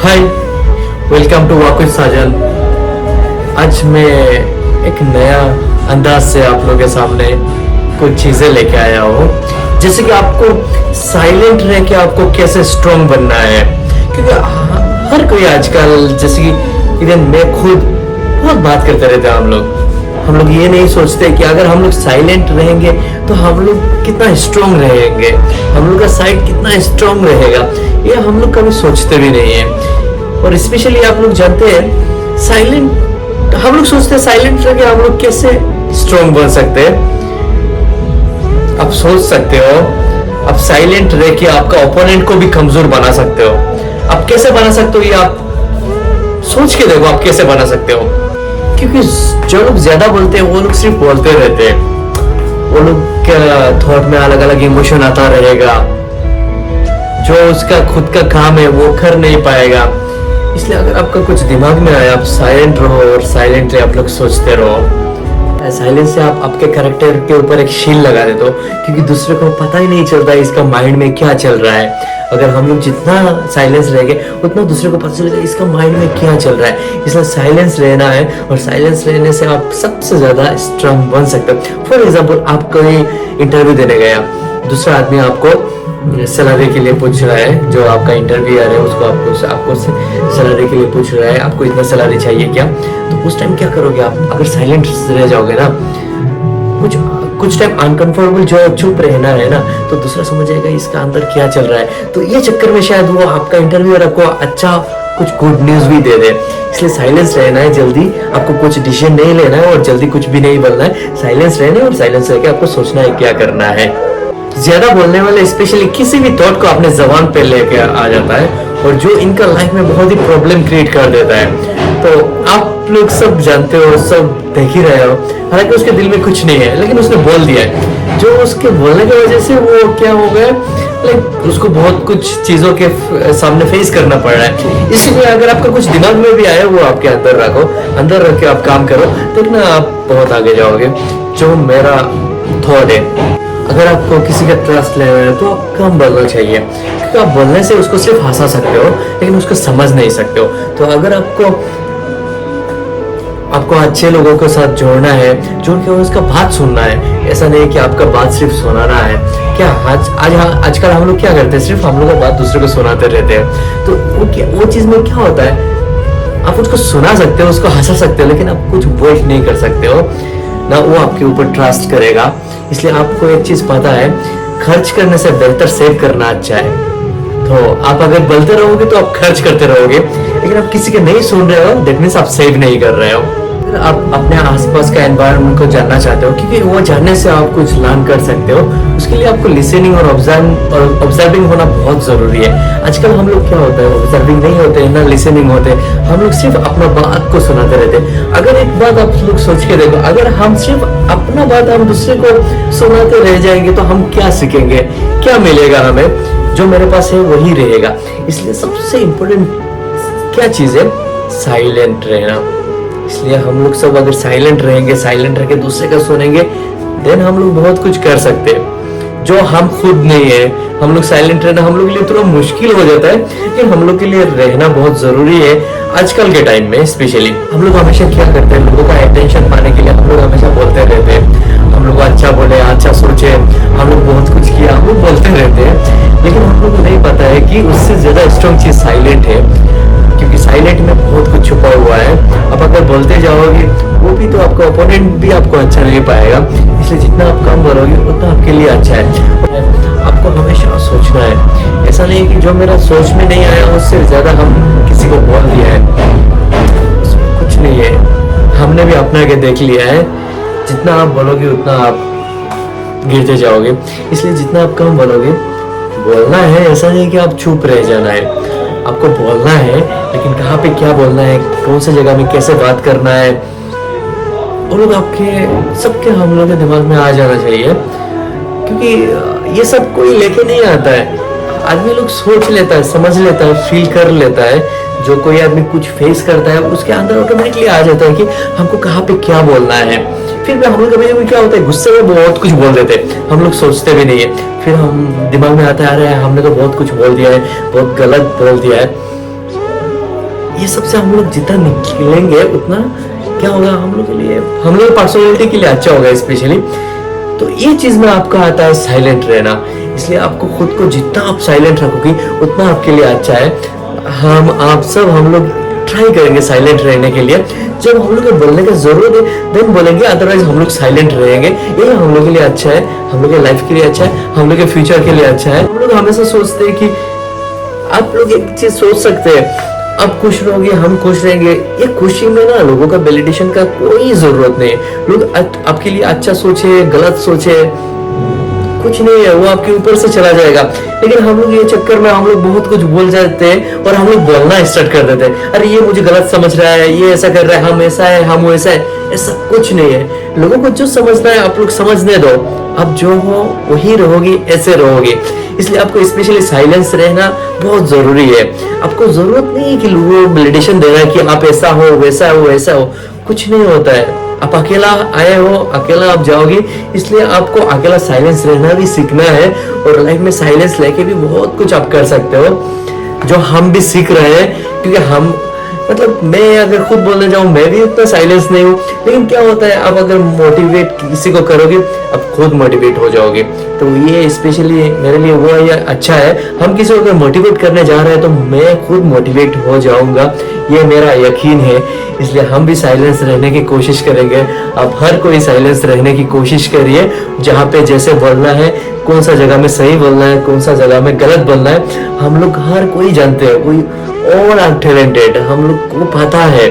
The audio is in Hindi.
हाय, वेलकम टू वाकुफ साजन। आज मैं एक नया अंदाज से आप लोगों के सामने कुछ चीजें लेके आया हूँ, जैसे कि आपको साइलेंट रह के आपको कैसे स्ट्रांग बनना है। क्योंकि हर कोई आजकल, जैसे कि इवन मैं खुद बहुत बात करते रहते हैं। हम लोग ये नहीं सोचते कि अगर हम लोग साइलेंट रहेंगे तो हम लोग कितना स्ट्रांग रहेंगे, हम लोग का साइड कितना स्ट्रांग रहेगा, ये हम लोग कभी सोचते भी नहीं है। और स्पेशली आप लोग जानते हैं साइलेंट, हम लोग सोचते हैं साइलेंट रह के हम लोग कैसे स्ट्रांग बन सकते हैं। आप सोच सकते हो आप साइलेंट रह के आपका ओपोनेंट को भी कमजोर बना सकते हो। आप कैसे बना सकते हो ये आप सोच के देखो, आप कैसे बना सकते हो। क्योंकि जो लोग ज्यादा बोलते हैं वो लोग सिर्फ बोलते रहते हैं, वो लोग थॉट में अलग अलग इमोशन आता रहेगा, जो उसका खुद का काम है वो कर नहीं पाएगा। इसलिए अगर आपका कुछ दिमाग में आया, आप साइलेंट रहो और साइलेंटली आप लोग सोचते रहो। साइलेंस से आप आपके कैरेक्टर के ऊपर एक शील लगा देते हो, क्योंकि दूसरे को पता ही नहीं चलता इसका माइंड में क्या चल रहा है। अगर हम लोग जितना साइलेंस रहेंगे उतना दूसरे को पता चलेगा इसका माइंड में क्या चल रहा है। इसलिए साइलेंस रहना है, और साइलेंस रहने से आप सबसे ज्यादा स्ट्रांग बन सकते हो। फॉर एग्जाम्पल, आप कोई इंटरव्यू देने गया, दूसरा आदमी आपको सैलरी के लिए पूछ रहा है, जो आपका इंटरव्यूअर है उसको आपको सैलरी के लिए पूछ रहा है, आपको इतना सैलरी चाहिए क्या। तो उस टाइम क्या करोगे आप? अगर साइलेंट रह जाओगे ना, कुछ टाइम अनकंफर्टेबल जो चुप रहना है ना, तो दूसरा समझ जाएगा इसका अंदर क्या चल रहा है। तो ये चक्कर में शायद वो आपका इंटरव्यूअर आपको अच्छा कुछ गुड न्यूज भी दे दे। इसलिए साइलेंस रहना है, जल्दी आपको कुछ डिसीजन नहीं लेना है और जल्दी कुछ भी नहीं बोलना है। साइलेंस रहना है और साइलेंस रह के आपको सोचना है क्या करना है। ज्यादा बोलने वाले स्पेशली किसी भी थॉट को अपने जबान पे लेके आ जाता है, और जो इनका लाइफ में बहुत ही प्रॉब्लम क्रिएट कर देता है। तो आप लोग सब जानते हो, सब देख ही रहे हो, हालांकि उसके दिल में कुछ नहीं है लेकिन उसने बोल दिया है। जो उसके बोलने की वजह से वो क्या हो गया, लाइक उसको बहुत कुछ चीजों के सामने फेस करना पड़ रहा है। इसलिए अगर आपका कुछ दिमाग में भी आया वो आपके अंदर रखो, अंदर रख के आप काम करो, तो ना आप बहुत आगे जाओगे। जो मेरा थॉट है, अगर आपको किसी का ट्रस्ट लेना है तो आप कम बोलना चाहिए, क्योंकि आप बोलने से उसको सिर्फ हंसा सकते हो लेकिन उसको समझ नहीं सकते हो। तो अगर आपको अच्छे लोगों के साथ जोड़ना है, जोड़ के उसका बात सुनना है, ऐसा नहीं कि आपका बात सिर्फ सुनाना है। क्या आजकल हम लोग क्या करते हैं, सिर्फ हम लोग का बात दूसरे को सुनाते रहते हैं। तो वो चीज में क्या होता है, आप उसको सुना सकते हो, उसको हंसा सकते हो, लेकिन आप कुछ बोल नहीं कर सकते हो ना, वो आपके ऊपर ट्रस्ट करेगा। इसलिए आपको एक चीज पता है, खर्च करने से बेहतर सेव करना अच्छा है। तो आप अगर बोलते रहोगे तो आप खर्च करते रहोगे, लेकिन आप किसी के नहीं सुन रहे हो, दैट मींस आप सेव नहीं कर रहे हो। आप अपने आसपास का एनवायरनमेंट को जानना चाहते हो, क्योंकि वो जानने से आप कुछ लर्न कर सकते हो। उसके लिए आपको लिसनिंग और ऑब्जर्विंग होना बहुत जरूरी है। आजकल हम लोग क्या होता है, ऑब्जर्विंग नहीं होते हैं ना लिसनिंग होते हैं, हम लोग सिर्फ अपना बात को सुनाते रहते हैं। अगर एक बात आप लोग सोच के देखो, अगर हम सिर्फ अपना बात हम दूसरे को सुनाते रह जाएंगे तो हम क्या सीखेंगे, क्या मिलेगा हमें? जो मेरे पास है वही रहेगा। इसलिए सबसे इम्पोर्टेंट क्या चीज है, साइलेंट रहना। इसलिए हम लोग सब अगर साइलेंट रहेंगे, साइलेंट रह के दूसरे का सुनेंगे, देन हम लोग बहुत कुछ कर सकते हैं जो हम खुद नहीं है। हम लोग साइलेंट रहना हम लोग के लिए थोड़ा मुश्किल हो जाता है, लेकिन हम लोग के लिए रहना बहुत जरूरी है आजकल के टाइम में। स्पेशली हम लोग हमेशा क्या करते हैं, लोगों का अटेंशन पाने के लिए हम लोग हमेशा बोलते रहते हैं, हम लोग अच्छा बोले, अच्छा सोचे, हम लोग बहुत कुछ किया, हम लोग बोलते रहते हैं। लेकिन हम लोग को नहीं पता है कि उससे ज्यादा स्ट्रॉन्ग चीज साइलेंट है, क्योंकि साइलेंट में बहुत कुछ छुपा हुआ है। अब अगर बोलते जाओगे वो भी तो आपका ओपोनेंट भी आपको अच्छा नहीं पाएगा। इसलिए जितना आप कम बोलोगे उतना आपके लिए अच्छा है। आपको हमेशा सोचना है, ऐसा नहीं कि जो मेरा सोच में नहीं आया उससे ज्यादा हम किसी को बोल दिया है, उसमें कुछ नहीं है। हमने भी अपना के देख लिया है, जितना आप बोलोगे उतना आप गिरते जाओगे। इसलिए जितना आप कम बोलोगे, बोलना है, ऐसा नहीं कि आप चुप रह जाना है, आपको बोलना है, लेकिन कहाँ पे क्या बोलना है, कौन सी जगह में कैसे बात करना है, वो लोग आपके सबके हम लोग के दिमाग में आ जाना चाहिए। क्योंकि ये सब कोई लेके नहीं आता है, आदमी लोग सोच लेता है, समझ लेता है, फील कर लेता है। जो कोई आदमी कुछ फेस करता है उसके अंदर ऑटोमेटिकली आ जाता है कि हमको कहाँ पे क्या बोलना है। फिर भी हम लोग कभी क्या होता है, गुस्से में बहुत कुछ बोल देते हैं, हम लोग सोचते भी नहीं है। फिर हम दिमाग में आता है, अरे हमने तो बहुत कुछ बोल दिया है, बहुत गलत बोल दिया है। ये सबसे हम लोग जितना निकलेंगे उतना क्या होगा हम लोग के लिए, हम लोग पर्सनैलिटी के लिए अच्छा होगा स्पेशली। तो ये चीज में आपका आता है साइलेंट रहना। इसलिए आपको खुद को जितना आप साइलेंट रखोगे उतना आपके लिए अच्छा है। हम लोग ट्राई करेंगे साइलेंट रहने के लिए। जब हम लोग को बोलने का जरूरत है देन बोलेंगे, अदरवाइज हम लोग साइलेंट रहेंगे। ये हम लोग के लिए अच्छा है, हम लोग के लाइफ के लिए अच्छा है, हम लोग के फ्यूचर के लिए अच्छा है। हम लोग हमेशा सोचते हैं कि आप लोग एक चीज सोच सकते हैं, आप खुश रहोगे हम खुश रहेंगे। ये खुशी में ना लोगों का वैलिडेशन का कोई जरूरत नहीं है। लोग आपके लिए अच्छा सोचे गलत सोचे कुछ नहीं है, वो आपके ऊपर से चला जाएगा। लेकिन हम लोग ये चक्कर में हम लोग बहुत कुछ बोल जाते हैं और हम लोग बोलना स्टार्ट कर देते हैं, अरे ये मुझे गलत समझ रहा है, ये ऐसा कर रहा है, हम ऐसा है, हम वैसा है। ऐसा कुछ नहीं है। लोगों को जो समझना है आप लोग समझने दो। आप जो हो वही रहोगे, ऐसे रहोगे। इसलिए आपको स्पेशली साइलेंस रहना बहुत जरूरी है। आपको जरूरत नहीं है कि लोगों को वैलिडेशन देना है कि आप ऐसा हो वैसा हो ऐसा हो। कुछ नहीं होता है। आप अकेला आए हो, अकेला आप जाओगे। इसलिए आपको अकेला साइलेंस रहना भी सीखना है और लाइफ में साइलेंस लेके भी बहुत कुछ आप कर सकते हो, जो हम भी सीख रहे हैं। क्योंकि मैं अगर खुद बोलने जाऊं मैं भी उतना साइलेंस नहीं हूं। लेकिन क्या होता है, आप अगर मोटिवेट किसी को करोगे आप खुद मोटिवेट हो जाओगे। तो ये स्पेशली मेरे लिए वो ये अच्छा है। हम किसी को अगर मोटिवेट करने जा रहे हैं तो मैं खुद मोटिवेट हो जाऊंगा, ये मेरा यकीन है। इसलिए हम भी साइलेंस रहने की कोशिश करेंगे। आप हर कोई साइलेंस रहने की कोशिश करिए। जहाँ पे जैसे बोलना है, कौन सा जगह में सही बोलना है, कौन सा जगह में गलत बोलना है, हम लोग हर कोई जानते हैं। कोई और टैलेंटेड हम लोग को पता है।